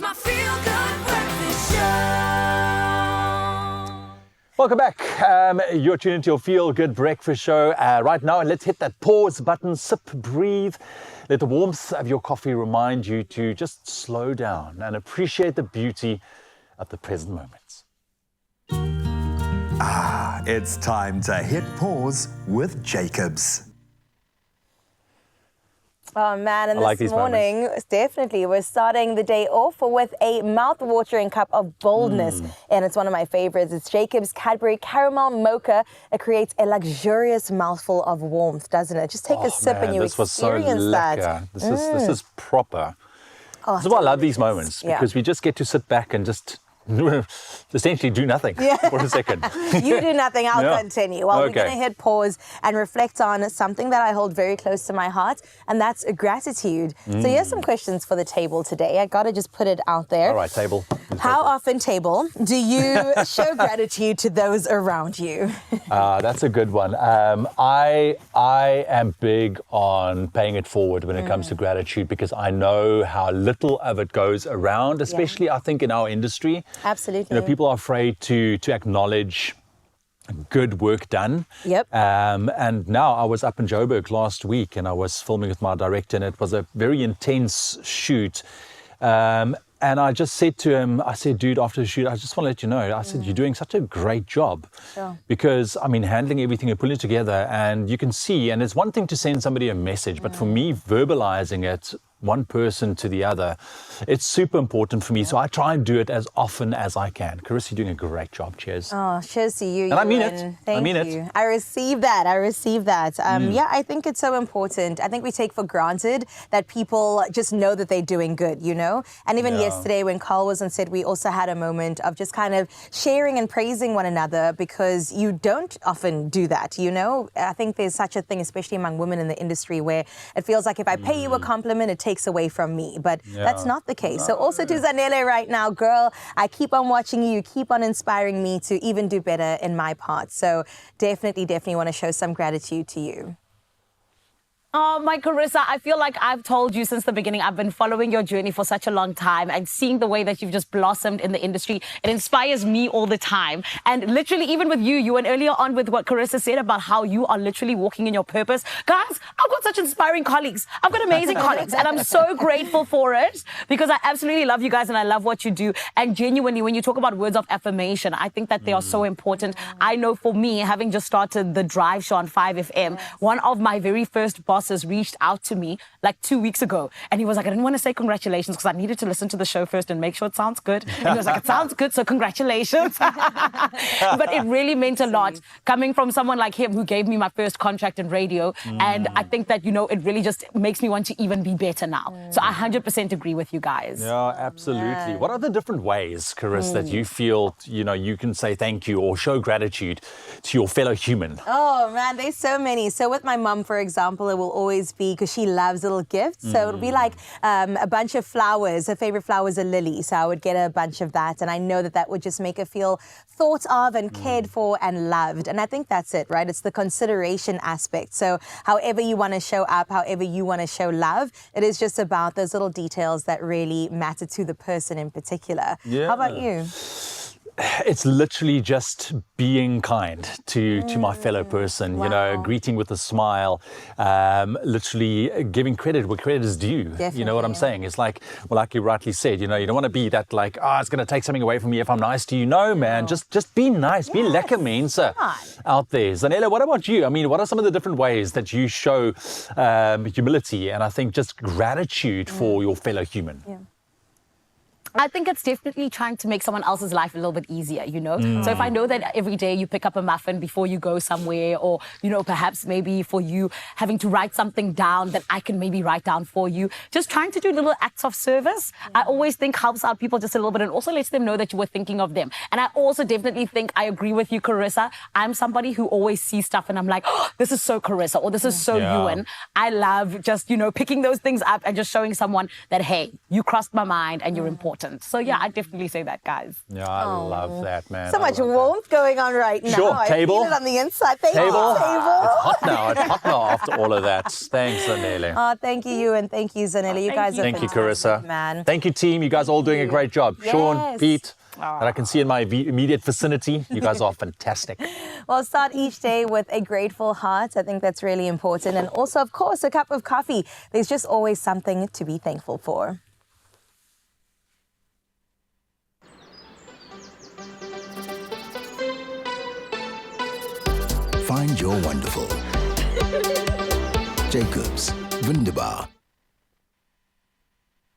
my Feel Good Breakfast Show. Welcome back. You're tuned into your Feel Good Breakfast Show right now. And let's hit that pause button, sip, breathe. Let the warmth of your coffee remind you to just slow down and appreciate the beauty of the present moments. It's time to hit pause with JACOBS. Oh man, and like this these morning, moments. definitely, we're starting the day off with a mouth-watering cup of boldness. And it's one of my favorites. It's JACOBS Cadbury Caramel Mocha. It creates a luxurious mouthful of warmth, doesn't it? Just take a sip and you this was so experience lekker. that. This is proper. Oh, This is why I love these moments, Yeah. because we just get to sit back and just essentially do nothing for a second. You do nothing, I'll Yeah. continue. Well, we're Okay. going to hit pause and reflect on something that I hold very close to my heart, and that's gratitude. So here's some questions for the table today. I got to just put it out there. All right, table. How often, table, do you show gratitude to those around you? That's a good one. I am big on paying it forward when it comes to gratitude, because I know how little of it goes around, especially I think in our industry. Absolutely. You know, people are afraid to acknowledge good work done. Yep. And now I was up in Joburg last week and I was filming with my director, and it was a very intense shoot. And I just said to him, I said, dude, after the shoot, I just want to let you know, I said, you're doing such a great job. Sure. Because, I mean, handling everything and putting it together, and you can see, and it's one thing to send somebody a message, but for me, verbalizing it, one person to the other, it's super important for me. So I try and do it as often as I can. Carissa, you're doing a great job. Cheers. Oh, cheers to you. And I mean it. Thank I mean you. it. I receive that. Yeah, I think it's so important. I think we take for granted that people just know that they're doing good, you know? And even yesterday when Carl was on set, we also had a moment of just kind of sharing and praising one another, because you don't often do that, you know? I think there's such a thing, especially among women in the industry, where it feels like if I pay you a compliment, it takes away from me. But that's not the case. So also to Zanele right now, girl, I keep on watching you, keep on inspiring me to even do better in my part. So definitely want to show some gratitude to you. Oh, my Carissa, I feel like I've told you since the beginning, I've been following your journey for such a long time, and seeing the way that you've just blossomed in the industry, it inspires me all the time. And literally, even with you went earlier on with what Carissa said about how you are literally walking in your purpose. Guys, I've got such inspiring colleagues. I've got amazing colleagues, and I'm so grateful for it, because I absolutely love you guys and I love what you do. And genuinely, when you talk about words of affirmation, I think that they are so important. I know for me, having just started the drive show on 5FM, one of my very first bosses reached out to me like 2 weeks ago, and he was like, I didn't want to say congratulations because I needed to listen to the show first and make sure it sounds good. And he was like, it sounds good, so congratulations. But it really meant a lot coming from someone like him who gave me my first contract in radio. And I think that, you know, it really just makes me want to even be better now. So I 100% agree with you guys. Yeah, absolutely. What are the different ways, Carissa, that you feel, you know, you can say thank you or show gratitude to your fellow human? Oh man, there's so many. So with my mum, for example, it will always be, because she loves little gifts. So it'll be like a bunch of flowers. Her favorite flower is a lily. So I would get a bunch of that. And I know that that would just make her feel thought of and cared for and loved. And I think that's it, right? It's the consideration aspect. So however you want to show up, however you want to show love, it is just about those little details that really matter to the person in particular. Yeah. How about you? It's literally just being kind to my fellow person, you know, greeting with a smile, literally giving credit where credit is due. You know what I'm saying? It's like, well, like you rightly said, you know, you don't want to be that like, oh, it's going to take something away from me if I'm nice to you. No, man, just be nice, be lekker mense out there. Zanele, what about you? I mean, what are some of the different ways that you show humility and I think just gratitude for your fellow human? Yeah. I think it's definitely trying to make someone else's life a little bit easier, you know? So if I know that every day you pick up a muffin before you go somewhere, or, you know, perhaps maybe for you having to write something down that I can maybe write down for you, just trying to do little acts of service, I always think helps out people just a little bit, and also lets them know that you were thinking of them. And I also definitely think, I agree with you, Carissa, I'm somebody who always sees stuff and I'm like, oh, this is so Carissa, or this is so Ewan. I love just, you know, picking those things up and just showing someone that, hey, you crossed my mind and you're important. important. So yeah, I definitely say that, guys. Yeah, I love that, man. So I much love that. warmth going on right now. Sure, I table. feel it on the inside. Thank you, Table. table. It's hot now. It's hot now after all of that. Thanks, Zanele. Oh, thank you, and thank you, Zanele. You guys are Thank you, fantastic, Carissa. man. Thank you, team. You guys are all doing a great job. Sean, Yes. Pete, that I can see in my immediate vicinity. You guys are fantastic. Well, start each day with a grateful heart. I think that's really important. And also, of course, a cup of coffee. There's just always something to be thankful for. Find your wonderful. JACOBS, wunderbar.